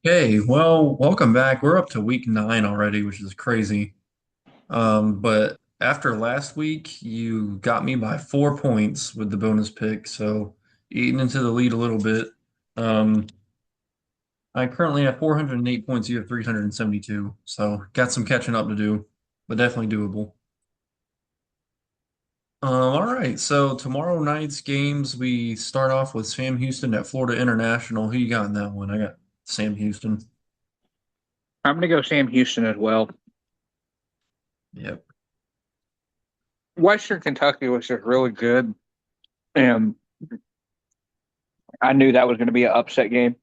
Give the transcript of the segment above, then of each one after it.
Okay, well, welcome back. We're up to week 9 already, which is crazy. But after last week, you got me by 4 points with the bonus pick, so eating into the lead a little bit. Um, I currently have 408 points. You have 372, so got some catching up to do, but definitely doable. All right, so tomorrow night's games, we start off with Sam Houston at Florida International. Who you got in that one? I got Sam Houston. I'm going to go Sam Houston as well. Yep. Western Kentucky was just really good, and I knew that was going to be an upset game.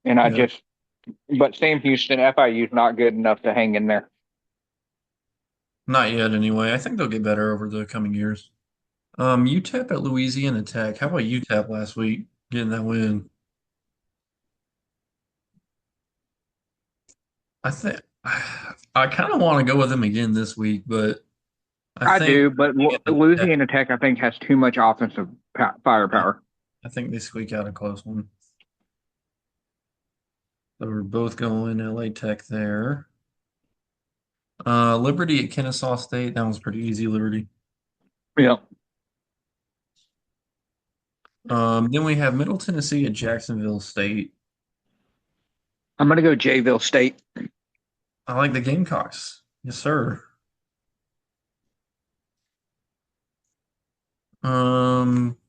And Yep. but Sam Houston, FIU's not good enough to hang in there. Not yet, anyway. I think they'll get better over the coming years. UTEP at Louisiana Tech. How about UTEP last week getting that win? I think I kind of want to go with them again this week, but I I think do, but Tech, Louisiana Tech, I think, has too much offensive yeah, firepower. I think they squeak out a close one. So we're both going LA Tech there. Liberty at Kennesaw State. That was pretty easy, Liberty. Yeah, Then we have Middle Tennessee at Jacksonville State. I'm going to go Jayville State. I like the Gamecocks. Yes, sir.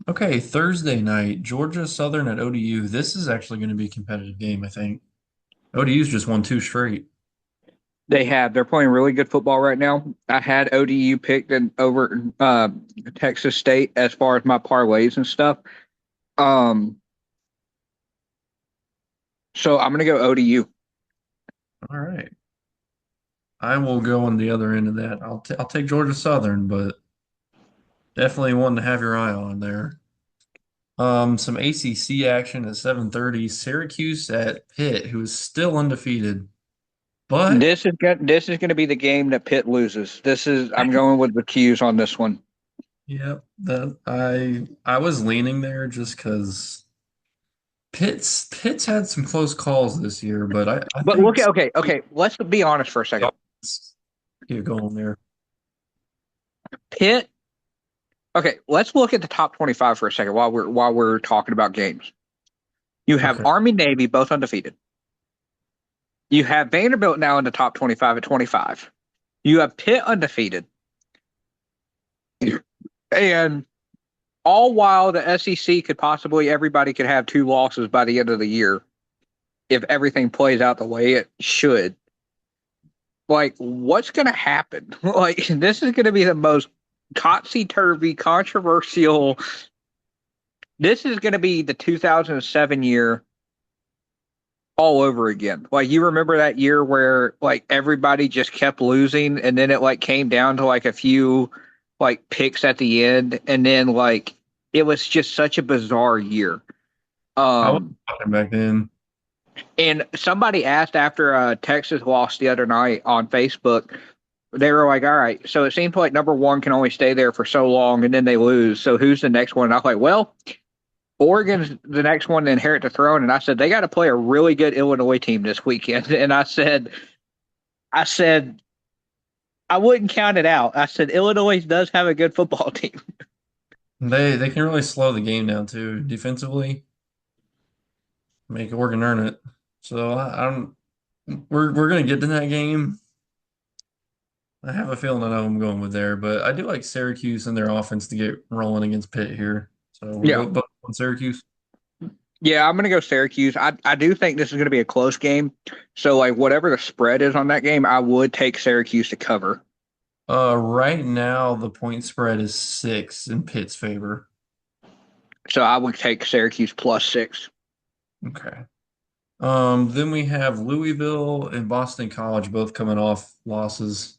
Okay, Thursday night, Georgia Southern at ODU. This is actually going to be a competitive game, I think. ODU's just won two straight. They're playing really good football right now. I had ODU picked in over Texas State as far as my parlays and stuff. Um, so I'm going to go ODU. All right. I will go on the other end of that. I'll take Georgia Southern, but definitely one to have your eye on there. Some ACC action at 7:30. Syracuse at Pitt, who is still undefeated. But This is going to be the game that Pitt loses. I'm going with the Q's on this one. yep, that I was leaning there just because Pitt's had some close calls this year, but I But think look at okay. Let's be honest for a second. get going there. Pitt. Okay, let's look at the top 25 for a second while we're talking about games. You have Okay. Army Navy both undefeated. You have Vanderbilt now in the top 25 at 25. You have Pitt undefeated, and all while the SEC could possibly everybody could have two losses by the end of the year if everything plays out the way it should. Like, what's going to happen? Like, this is going to be the most topsy turvy, controversial. This is going to be the 2007 year all over again. Like, you remember that year where like everybody just kept losing, and then it like came down to like a few like picks at the end, and then like it was just such a bizarre year. I was Um, watching back then. and somebody asked after Texas lost the other night on Facebook, they were like, all right, so it seems like number one can only stay there for so long and then they lose. So who's the next one? And I was like, well, Oregon's the next one to inherit the throne. And I said, they got to play a really good Illinois team this weekend. And I said, I wouldn't count it out. I said, Illinois does have a good football team. They can really slow the game down too defensively, make Oregon earn it. So I'm we're gonna get to that game. I have a feeling I know I'm going with there, but I do like Syracuse and their offense to get rolling against Pitt here. So we're Yeah. both on Syracuse. Yeah, I'm going to go Syracuse. I do think this is going to be a close game. So, like, whatever the spread is on that game, I would take Syracuse to cover. Right now the point spread is 6 in Pitt's favor. So, I would take Syracuse plus 6. Okay. Then we have Louisville and Boston College both coming off losses.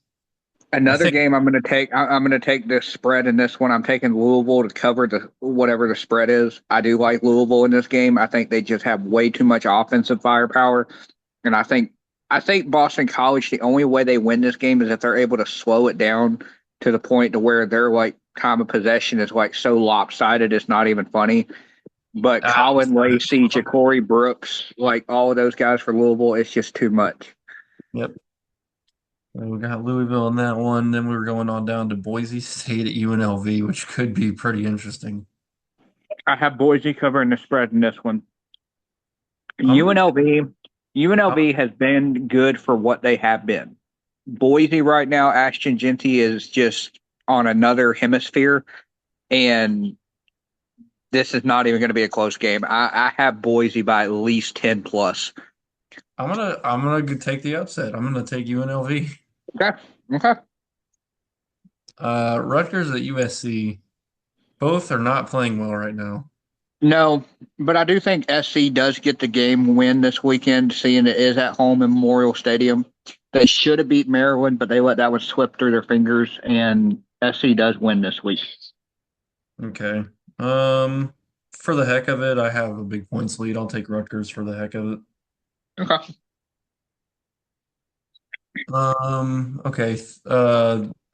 I Another think game I'm going to take. I'm going to take this spread in this one. I'm taking Louisville to cover the whatever the spread is. I do like Louisville in this game. I think they just have way too much offensive firepower, and I think Boston College. The only way they win this game is if they're able to slow it down to the point to where their like time of possession is like so lopsided it's not even funny. But Colin outside. Lacey, Ja'Cory Brooks, like all of those guys for Louisville, it's just too much. Yep. So we got Louisville in that one. Then we were going on down to Boise State at UNLV, which could be pretty interesting. I have Boise covering the spread in this one. I'm gonna, UNLV, I'm, UNLV has been good for what they have been. Boise right now, Ashton Genty is just on another hemisphere, and this is not even going to be a close game. I have Boise by at least 10 plus. I'm gonna take the upset. I'm gonna take UNLV. Okay. Okay. Rutgers at USC. Both are not playing well right now. No, but I do think SC does get the game win this weekend, seeing it is at home in Memorial Stadium. They should have beat Maryland, but they let that one slip through their fingers, and SC does win this week. Okay. Um, for the heck of it, I have a big points lead. I'll take Rutgers for the heck of it. Okay. Okay.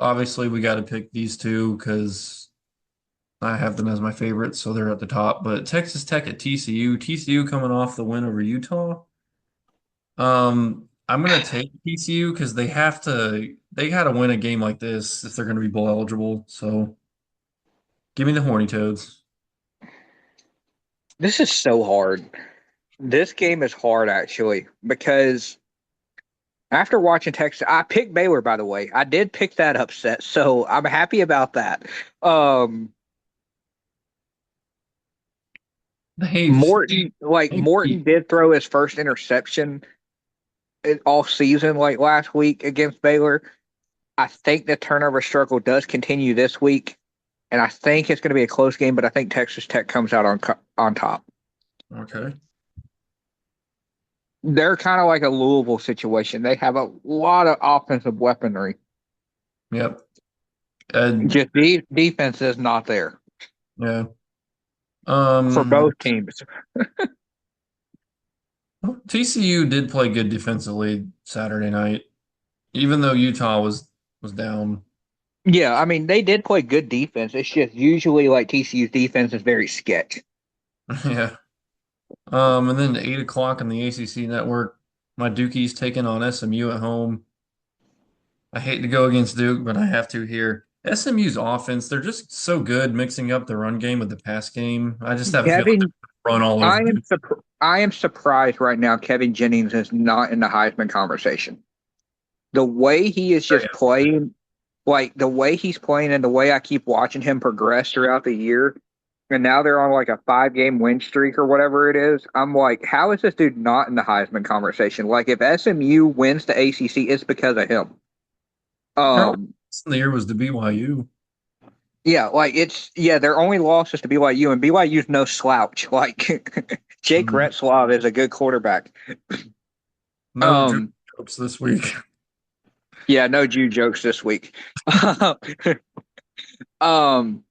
Obviously we got to pick these two because I have them as my favorites, so they're at the top. But Texas Tech at TCU. TCU coming off the win over Utah. I'm gonna take TCU because they gotta win a game like this if they're gonna be bowl eligible. So give me the Horny Toads. This is so hard. This game is hard actually because after watching Texas, I picked Baylor by the way. I did pick that upset, so I'm happy about that. Um, They, Morton, like they Morton keep, did throw his first interception all season, like last week against Baylor. I think the turnover struggle does continue this week, and I think it's going to be a close game. But I think Texas Tech comes out on top. okay. They're kind of like a Louisville situation. They have a lot of offensive weaponry. Yep. And Just defense is not there yeah. for Um, both teams. TCU did play good defensively Saturday night, even though Utah was down. Yeah, I mean they did play good defense. It's just usually like TCU's defense is very sketch. Yeah. And then 8 o'clock on the ACC network, my Dukies taking on SMU at home. I hate to go against Duke, but I have to here. SMU's offense, they're just so good mixing up the run game with the pass game. I just have a feeling Kevin, they're gonna run all over Duke. I am surprised right now. Kevin Jennings is not in the Heisman conversation. The way he is Very just playing, like the way he's playing, and the way I keep watching him progress throughout the year, and now they're on like a 5 game win streak or whatever it is. I'm like, how is this dude not in the Heisman conversation? Like, if SMU wins the ACC, it's because of him. Their Um, the year was to BYU. yeah, like their only loss is to BYU, and BYU's no slouch. Like Jake Mhm. Retzlaff is a good quarterback. No Um, jokes this week. yeah, no Jew jokes this week. um,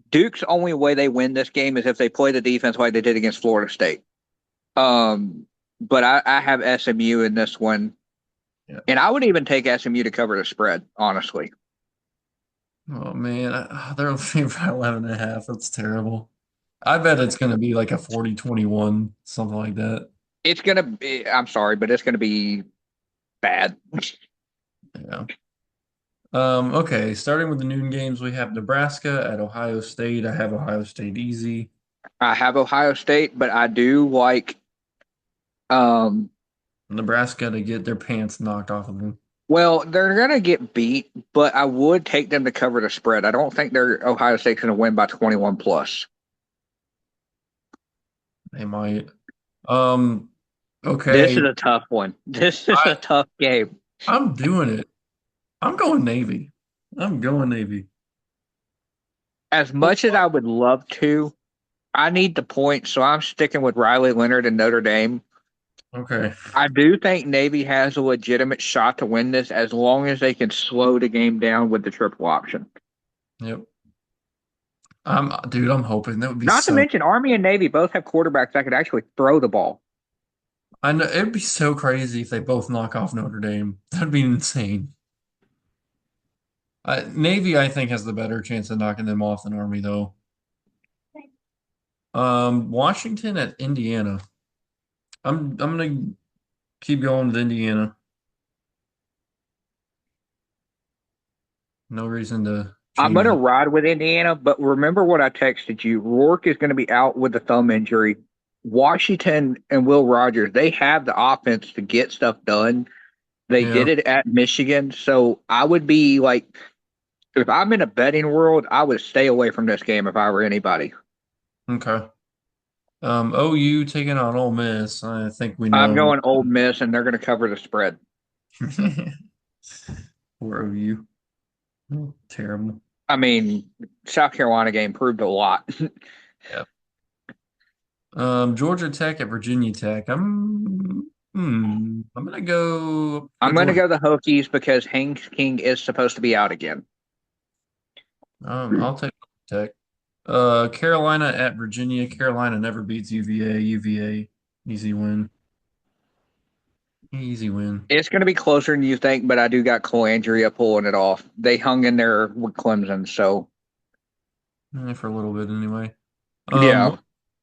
Duke's only way they win this game is if they play the defense like they did against Florida State. But I have SMU in this one, Yeah. and I would even take SMU to cover the spread, honestly. Oh man, they're favored by 11 and a half. That's terrible. I bet it's going to be like a 40-21, something like that. It's gonna be, I'm sorry, but it's gonna be bad. Yeah. Okay, starting with the noon games, we have Nebraska at Ohio State. I have Ohio State easy. I have Ohio State, but I do like um Nebraska to get their pants knocked off of them. well, they're gonna get beat, but I would take them to cover the spread. I don't think they're Ohio State's gonna win by 21 plus. They might. Um, This okay. is a tough one. This is I a tough game. I'm doing it. I'm going Navy. I'm going Navy. As much as I would love to, I need the points, so I'm sticking with Riley Leonard and Notre Dame. Okay. I do think Navy has a legitimate shot to win this as long as they can slow the game down with the triple option. Yep. Dude, I'm hoping that would be Not to so. mention, Army and Navy both have quarterbacks that could actually throw the ball. I know it'd be so crazy if they both knock off Notre Dame. That'd be insane. Navy, I think, has the better chance of knocking them off than Army, though. Washington at Indiana. I'm gonna keep going with Indiana. No reason to I'm change going to that. ride with Indiana, but remember what I texted you. Rourke is going to be out with a thumb injury. Washington and Will Rogers, they have the offense to get stuff done. They Yeah. did it at Michigan. So I would be like, if I'm in a betting world, I would stay away from this game if I were anybody. Okay. OU taking on Ole Miss. I think we I'm know. going Ole Miss, and they're going to cover the spread. Poor OU. Oh, terrible. I mean, South Carolina game proved a lot. Yeah. Georgia Tech at Virginia Tech. I'm gonna go I'm going to Georgia. go the Hokies because Hank King is supposed to be out again. I'll take Tech. Carolina at Virginia. Carolina never beats UVA. UVA, easy win. Easy win. It's going to be closer than you think, but I do got Colandria pulling it off. They hung in there with Clemson, so For a little bit anyway. yeah,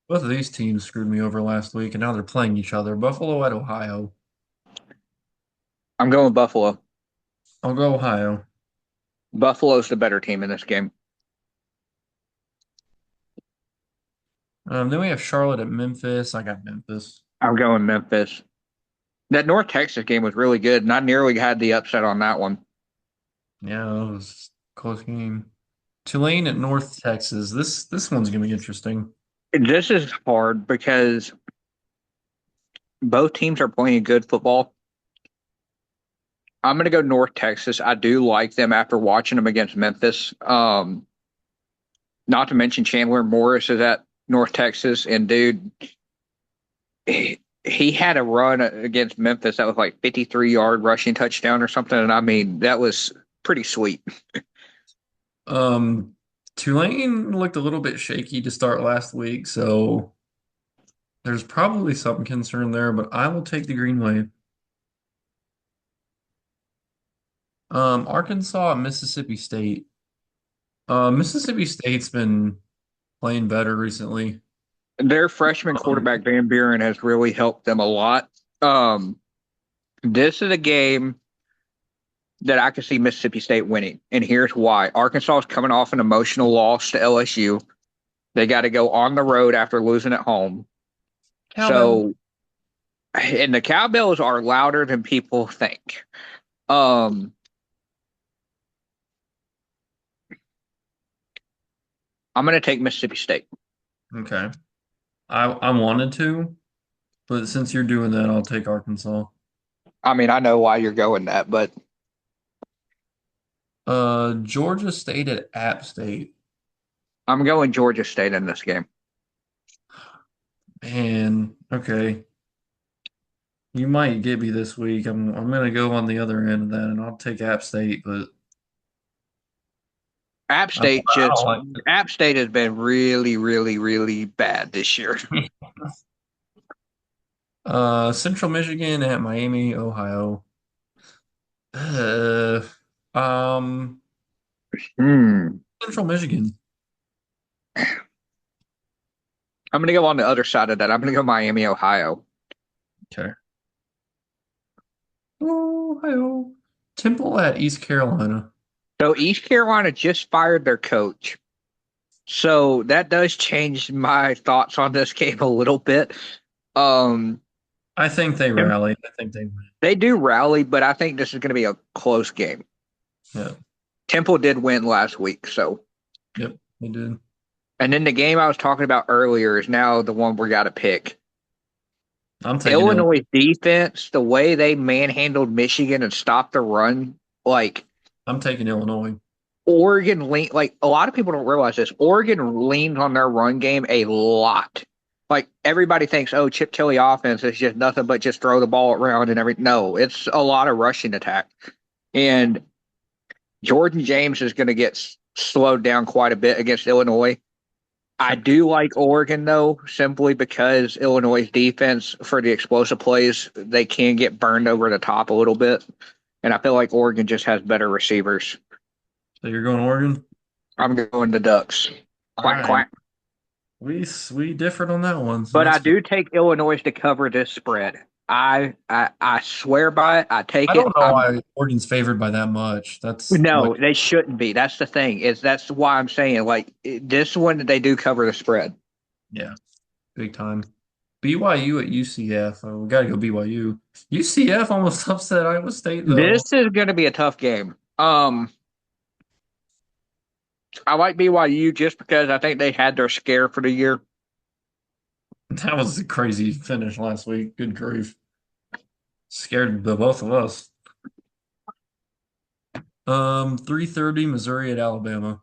Both of these teams screwed me over last week, and now they're playing each other. Buffalo at Ohio. I'm going Buffalo. I'll go Ohio. Buffalo's the better team in this game. Then we have Charlotte at Memphis. I got Memphis. I'm going Memphis. That North Texas game was really good, and I nearly had the upset on that one. Yeah, it was a close game. Tulane at North Texas. This one's gonna be interesting. This is hard because both teams are playing good football. I'm going to go North Texas. I do like them after watching them against Memphis. Not to mention Chandler Morris is at North Texas, and dude, he had a run against Memphis that was like 53-yard rushing touchdown or something, and I mean that was pretty sweet. Um, Tulane looked a little bit shaky to start last week, so there's probably some concern there, but I will take the Green Wave. Arkansas at Mississippi State. Mississippi State's been playing better recently. Their freshman Um, quarterback Van Buren has really helped them a lot. Um, this is a game that I could see Mississippi State winning, and here's why: Arkansas is coming off an emotional loss to LSU. They got to go on the road after losing at home. Cowbell. So, and the Cowbells are louder than people think. Um, I'm going to take Mississippi State. Okay. I wanted to, but since you're doing that, I'll take Arkansas. I mean, I know why you're going that, but Georgia State at App State. I'm going Georgia State in this game. Man, okay. You might get me this week. I'm gonna go on the other end of that, and I'll take App State, but I don't like App State has been really, really, really bad this year. it. Central Michigan at Miami, Ohio. Uh, um, Hmm. Central Michigan. I'm going to go on the other side of that. I'm going to go Miami, Ohio. Okay. Ohio. Temple at East Carolina. So East Carolina just fired their coach. So that does change my thoughts on this game a little bit. Um, I think they rallied. I think they win. they do rally, but I think this is going to be a close game. Yeah. Temple did win last week, so. Yep. They did. And then the game I was talking about earlier is now the one we got to pick. I'm taking Illinois. Illinois defense, the way they manhandled Michigan and stopped the run, like I'm taking Illinois. Oregon lean, like a lot of people don't realize this. Oregon leaned on their run game a lot. Like everybody thinks, oh, Chip Kelly offense is just nothing but just throw the ball around and everything. No, it's a lot of rushing attack. And Jordan James is going to get slowed down quite a bit against Illinois. I do like Oregon though, simply because Illinois' defense for the explosive plays, they can get burned over the top a little bit. And I feel like Oregon just has better receivers. So you're going Oregon? I'm going the Ducks. All Quack, right. quack. we differed on that one, so But I that's fine. do take Illinois to cover this spread. I swear by it. I take I it. don't know I'm why Oregon's favored by that much. That's way no, they shouldn't be. That's the thing. Is that's why I'm saying like this one they do cover the spread. yeah, big time. BYU at UCF. Oh, we got to go BYU. UCF almost upset Iowa State though. This is going to be a tough game. I like BYU just because I think they had their scare for the year. That was a crazy finish last week. Good grief. Scared the both of us. 3:30 Missouri at Alabama.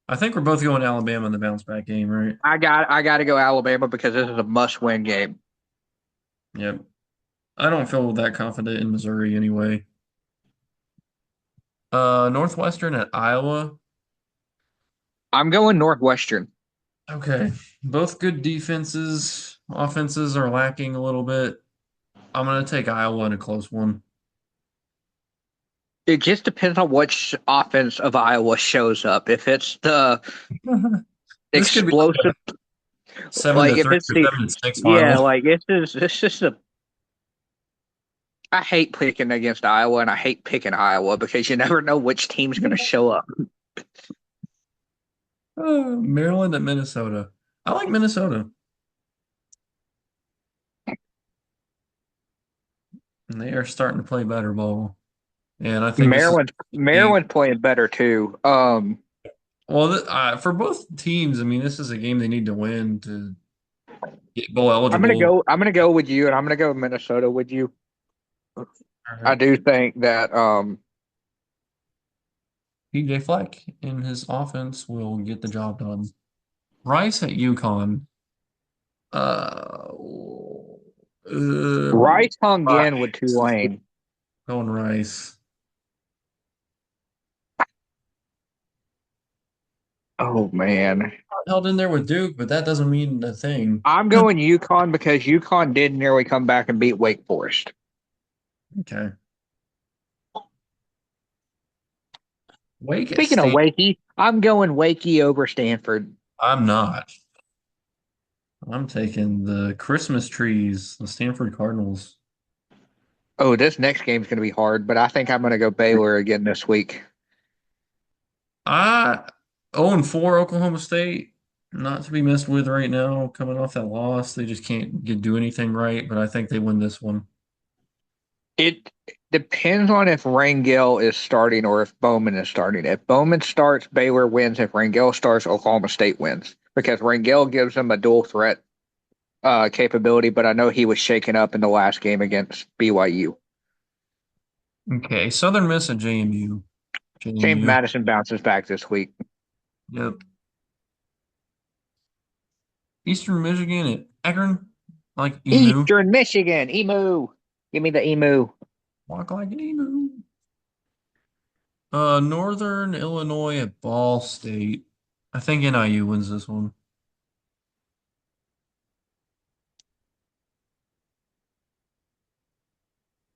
I think we're both going to Alabama in the bounce back game, right? I got to go Alabama because this is a must-win game. Yep. I don't feel that confident in Missouri anyway. Northwestern at Iowa. I'm going Northwestern. Okay. Both good defenses. Offenses are lacking a little bit. I'm gonna take Iowa in a close one. It just depends on which offense of Iowa shows up. If it's the This could be like explosive, a seven like to if three it's or the 7-6 yeah, final. like this is a. I hate picking against Iowa, and I hate picking Iowa because you never know which team's going to show up. Maryland at Minnesota. I like Minnesota. And they are starting to play better ball. And I think this is a game. Maryland's playing better too. Well, for both teams, I mean, this is a game they need to win to get bowl eligible. I'm gonna go with you, and I'm gonna go Minnesota with you. All I right. do think that PJ Fleck and his offense will get the job done. Rice at UConn. Uh, Rice hung in with Rice. Tulane. Going Rice. Oh man, Held in there with Duke, but that doesn't mean a thing. I'm going UConn because UConn did nearly come back and beat Wake Forest. Okay. Wake at Speaking of Stan. Wakey, I'm going Wakey over Stanford. I'm not. I'm taking the Christmas trees, the Stanford Cardinals. Oh, this next game's going to be hard, but I think I'm going to go Baylor again this week. I 0-4 Oklahoma State, not to be messed with right now. Coming off that loss, they just can't do anything right. But I think they win this one. It depends on if Rangel is starting or if Bowman is starting. If Bowman starts, Baylor wins. If Rangel starts, Oklahoma State wins because Rangel gives them a dual threat capability. But I know he was shaken up in the last game against BYU. Okay, Southern Miss at JMU. James JMU. Madison bounces back this week. Yep. Eastern Michigan at Akron. Like emu. Eastern Michigan, Emu. Give me the Emu. Walk like an emu. Northern Illinois at Ball State. I think NIU wins this one.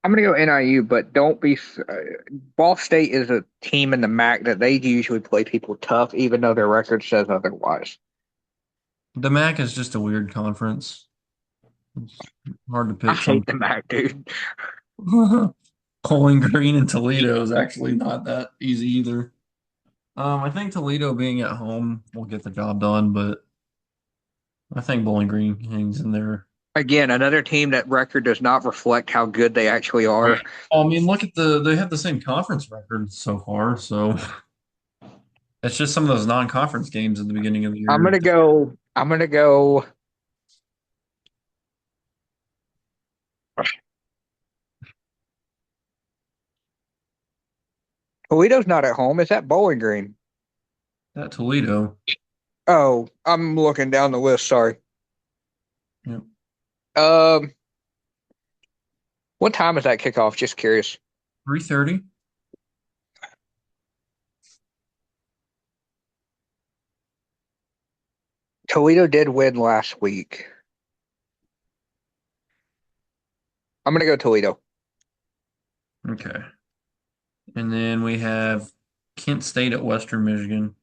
I'm going to go NIU, but don't be. Ball State is a team in the MAC that they usually play people tough, even though their record says otherwise. The MAC is just a weird conference. It's hard to I pick hate some. the MAC, dude. Bowling Green and Toledo is actually not that easy either. I think Toledo being at home will get the job done, but I think Bowling Green hangs in there. Again, another team that record does not reflect how good they actually Right. are. I mean, look at they have the same conference record so far, so it's just some of those non-conference games at the beginning of the I'm year. gonna go. I'm gonna go. Toledo's not at home. Is that Bowling Green? That Toledo. Oh, I'm looking down the list. Sorry. Yep. Um, what time is that kickoff? Just curious. 3:30. Toledo did win last week. I'm gonna go Toledo. Okay. And then we have Kent State at Western Michigan.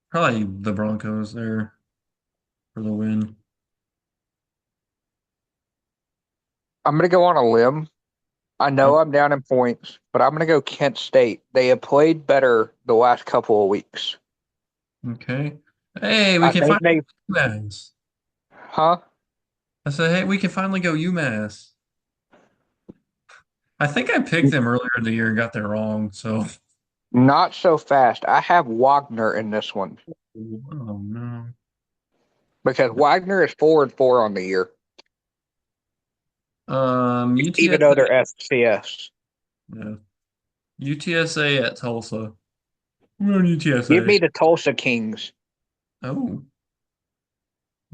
Probably the Broncos there. for the win. I'm going to go on a limb. I Oh, know I'm down in points, but I'm going to go Kent State. They have played better the last couple of weeks. okay. Hey, we I can think finally they, go UMass. huh? I said, hey, we can finally go UMass. I think I picked them earlier in the year and got that wrong. So, Not so fast. I have Wagner in this one oh no. because Wagner is 4-4 on the year, even though UTSA, they're FCS. yeah. UTSA at Tulsa. We're on Give UTSA. me the Tulsa Kings. Oh,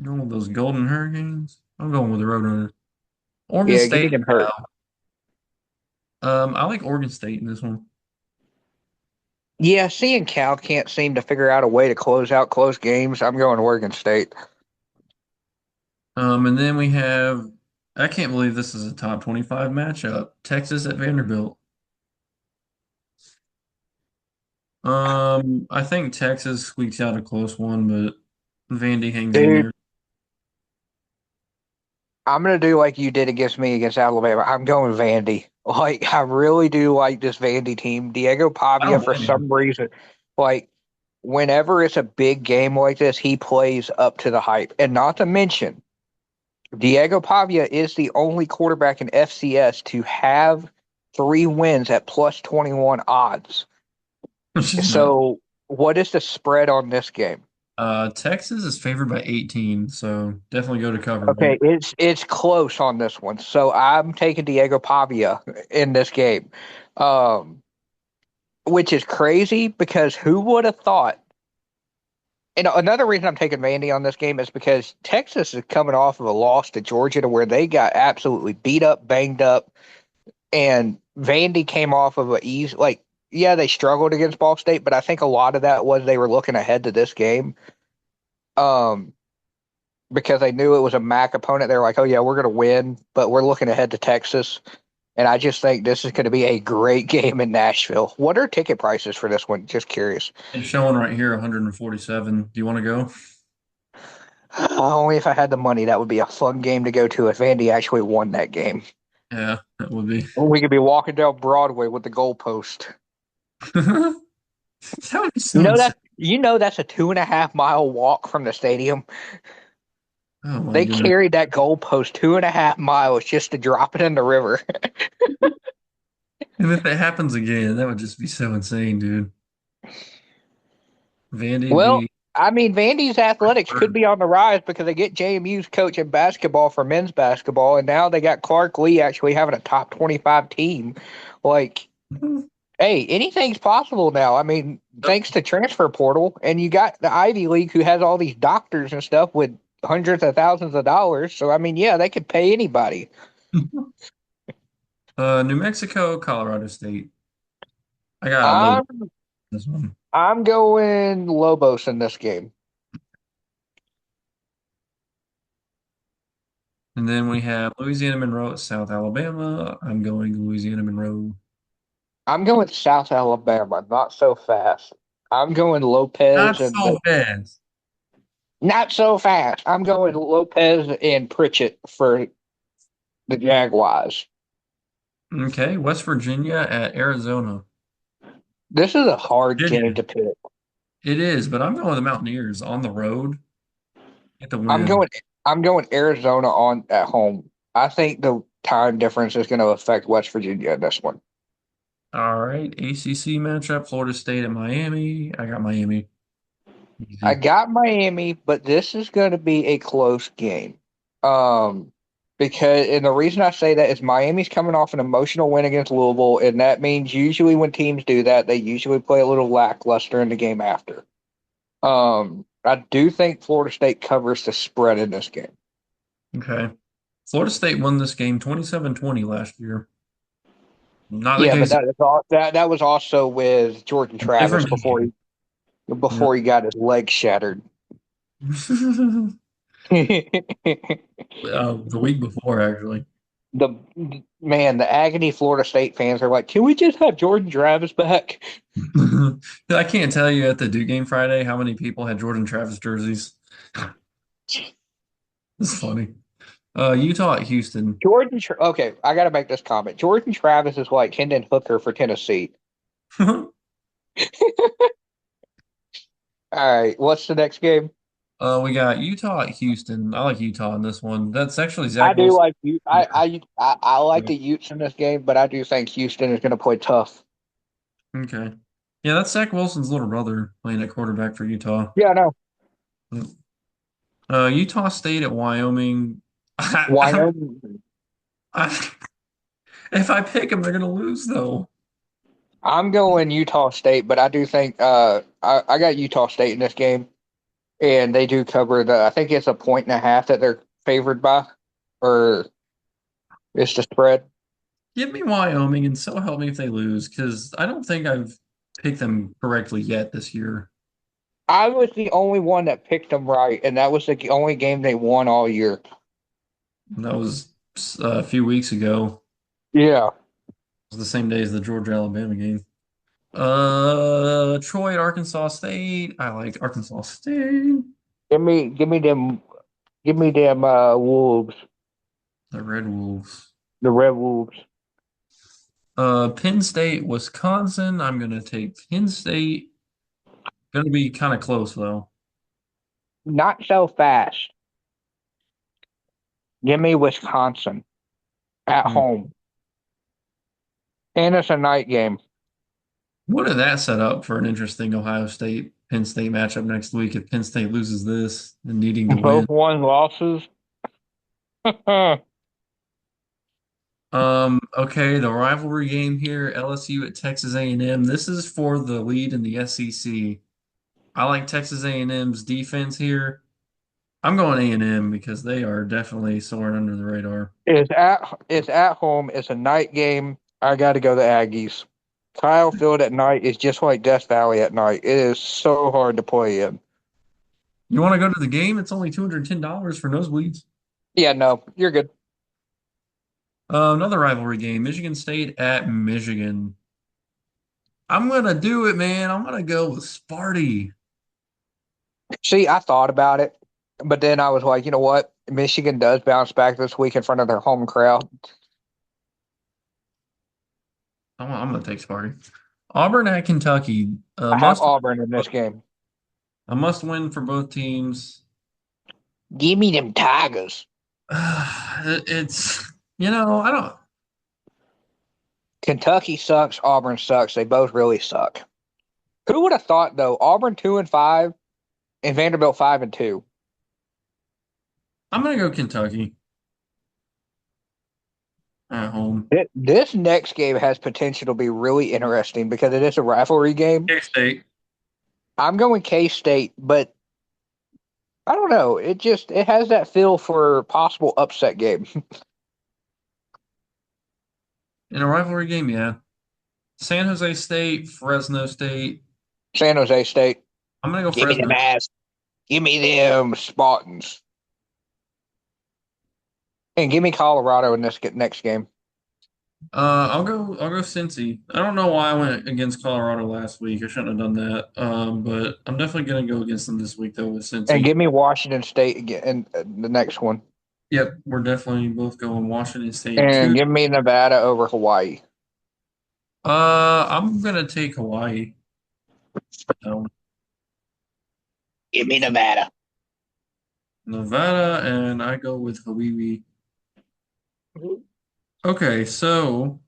going with those Golden Hurricanes. I'm going with the Roadrunners. Oregon Yeah, give State. me them hurt. I like Oregon State in this one. Yeah, seeing Cal can't seem to figure out a way to close out close games. I'm going Oregon State. And then we have, I can't believe this is a top 25 matchup. Texas at Vanderbilt. I think Texas squeaks out a close one, but Vandy hangs in Dude, there. I'm gonna do like you did against me against Alabama. I'm going Vandy. Like I really do like this Vandy team. Diego I Pavia, don't for blame you. some reason, like whenever it's a big game like this, he plays up to the hype. And not to mention, Diego Pavia is the only quarterback in FCS to have 3 wins at plus 21 odds. Which is not. So, what is the spread on this game? Texas is favored by 18, so definitely go to cover, right? Okay, it's close on this one. So I'm taking Diego Pavia in this game. Um, which is crazy because who would have thought? And another reason I'm taking Vandy on this game is because Texas is coming off of a loss to Georgia to where they got absolutely beat up, banged up, and Vandy came off of a easy yeah, they struggled against Ball State, but I think a lot of that was they were looking ahead to this game. Um, because they knew it was a MAC opponent. They're like, oh yeah, we're gonna win, but we're looking ahead to Texas. And I just think this is going to be a great game in Nashville. What are ticket prices for this one? Just curious. It's showing right here 147. Do you want to go? Only if I had the money, that would be a fun game to go to if Andy actually won that game. Yeah, that would be. We could be walking down Broadway with the goalpost. That would be so insane. You know that's a 2.5 mile walk from the stadium. Oh my They goodness. carried that goalpost 2.5 miles just to drop it in the river. And if it happens again, that would just be so insane, dude. Vandy Well, be I mean, Vandy's athletics could be on the rise because they get JMU's coach in basketball for men's basketball, and now they got Clark Lee actually having a top 25 team. Like, hey, anything's possible now. I mean, thanks to transfer portal, and you got the Ivy League who has all these doctors and stuff with hundreds of thousands of dollars. So, I mean, yeah, they could pay anybody. New Mexico, Colorado State. I got a little I'm this one. I'm going Lobos in this game. And then we have Louisiana Monroe at South Alabama. I'm going Louisiana Monroe. I'm going South Alabama, not so fast. I'm going Lopez Not and so fast. not so fast. I'm going Lopez and Pritchett for the Jaguars. Okay, West Virginia at Arizona. This is a hard game Virginia. to pick. It is, but I'm going with the Mountaineers on the road. Get the I'm win. going I'm going Arizona on at home. I think the time difference is going to affect West Virginia in this one. All right, ACC matchup, Florida State at Miami. I got Miami. I Easy. got Miami, but this is going to be a close game. Um, because and the reason I say that is Miami's coming off an emotional win against Louisville, and that means usually when teams do that, they usually play a little lackluster in the game after. I do think Florida State covers the spread in this game. Okay. Florida State won this game 27-20 last year. Not the Yeah, but case. that was also with Jordan Travis Different game. Yeah. before he got his leg shattered. The week before, actually. the the agony Florida State fans are like, can we just have Jordan Travis back? I can't tell you at the Duke game Friday how many people had Jordan Travis jerseys. It's funny. Utah at Houston. Okay, I got to make this comment. Jordan Travis is like Hendon Hooker for Tennessee. All right, what's the next game? We got Utah at Houston. I like Utah in this one. That's actually I Zach do Wilson. like you. I like the Utes in this game, but I do think Houston is going to play tough. Okay. Yeah, that's Zach Wilson's little brother playing at quarterback for Utah. Yeah, no. Utah State at Wyoming. Wyoming. I, if I pick them, they're gonna lose though. I'm going Utah State, but I do think I got Utah State in this game, and they do cover the. I think it's a point and a half that they're favored by, or it's the spread. Give me Wyoming and so help me if they lose, because I don't think I've picked them correctly yet this year. I was the only one that picked them right, and that was the only game they won all year. That was a few weeks ago. Yeah, It was the same day as the Georgia Alabama game. Troy at Arkansas State. I like Arkansas State. give me them Wolves, The Red Wolves. the Red Wolves. Penn State, Wisconsin. I'm gonna take Penn State. Gonna be kind of close though. Not so fast. Give me Wisconsin at Hmm. home, and it's a night game. What did that set up for an interesting Ohio State Penn State matchup next week if Penn State loses this and needing to Both win? won losses. Okay, the rivalry game here, LSU at Texas A&M. This is for the lead in the SEC. I like Texas A&M's defense here. I'm going A&M because they are definitely soaring under the radar. It's at home. It's a night game. I got to go the Aggies. Kyle Field at night is just like Death Valley at night. It is so hard to play in. You want to go to the game? It's only $210 for nosebleeds. Yeah, no, you're good. Another rivalry game, Michigan State at Michigan. I'm gonna do it, man. I'm gonna go with Sparty. See, I thought about it, but then I was like, you know what? Michigan does bounce back this week in front of their home crowd. I'm gonna take Sparty. Auburn at Kentucky. I have Auburn in this game. A must win for both teams. Give me them Tigers. It's I don't. Kentucky sucks. Auburn sucks. They both really suck. Who would have thought though? Auburn 2-5 and Vanderbilt 5-2. I'm gonna go Kentucky at home. This next game has potential to be really interesting because it is a rivalry game. K-State. I'm going K State, but I don't know. It has that feel for possible upset game. In a rivalry game, yeah. San Jose State, Fresno State. San Jose State. I'm gonna go Give me Fresno. them ass. Give me them Spartans. And give me Colorado in this next game. I'll go Cincy. I don't know why I went against Colorado last week. I shouldn't have done that. But I'm definitely gonna go against them this week though with And Cincy. give me Washington State again in the next one. Yep, we're definitely both going Washington State And too. give me Nevada over Hawaii. I'm gonna take Hawaii. No, Give me Nevada. Nevada, and I go with Hawaii. Okay, so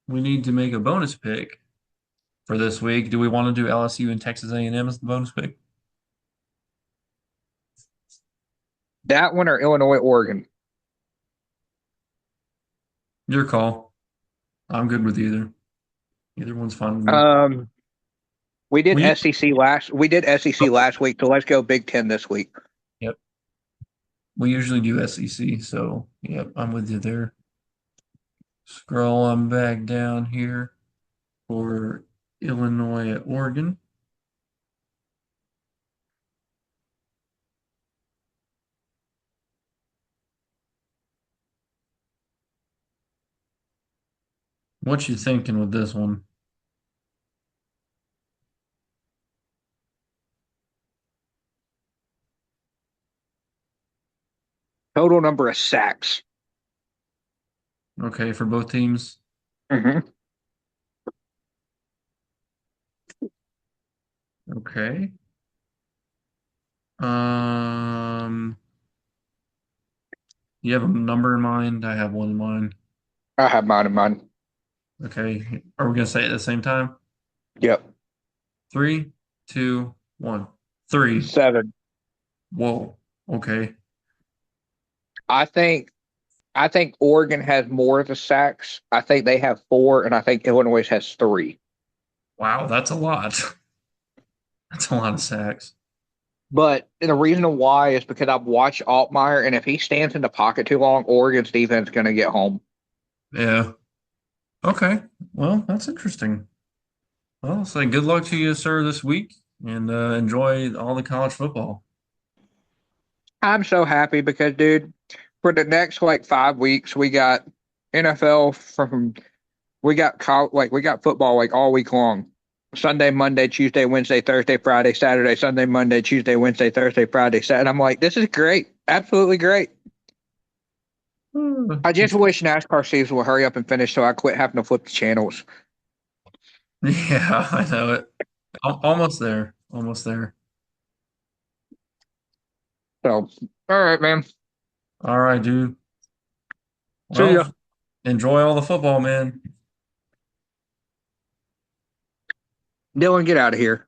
we need to make a bonus pick for this week. Do we want to do LSU and Texas A&M as the bonus pick? That one or Illinois, Oregon. Your call. I'm good with either. Either one's fine with me. Um, We We did SEC last week, so let's go Big Ten this week. Yep. We usually do SEC, so yep, I'm with you there. Scroll on back down here for Illinois at Oregon. What you thinking with this one? total number of sacks. Okay, for both teams. Hmm. Okay. Um, you have a number in mind? I have one in mind. I have mine in mind. Okay. Are we gonna say it at the same time? Yep. Three, two, one. Three. 7. Whoa. Okay. I think I think Oregon has more of the sacks. I think they have 4, and I think Illinois has 3. Wow, that's a lot. That's a lot of sacks. But the reason why is because I've watched Altmaier, and if he stands in the pocket too long, Oregon's defense is going to get home. Yeah. Okay. Well, that's interesting. Well, I'll say good luck to you, sir, this week, and enjoy all the college football. I'm so happy because, dude, for the next like 5 weeks, we got NFL from we got football like all week long. Sunday, Monday, Tuesday, Wednesday, Thursday, Friday, Saturday, Sunday, Monday, Tuesday, Wednesday, Thursday, Friday, Saturday. And I'm like, this is great. Absolutely great. I just wish NASCAR season will hurry up and finish so I quit having to flip the channels. Yeah, I know it. Almost there. Almost there. So, all right, man. All right, dude. See ya. Well, enjoy all the football, man. Dylan, get out of here.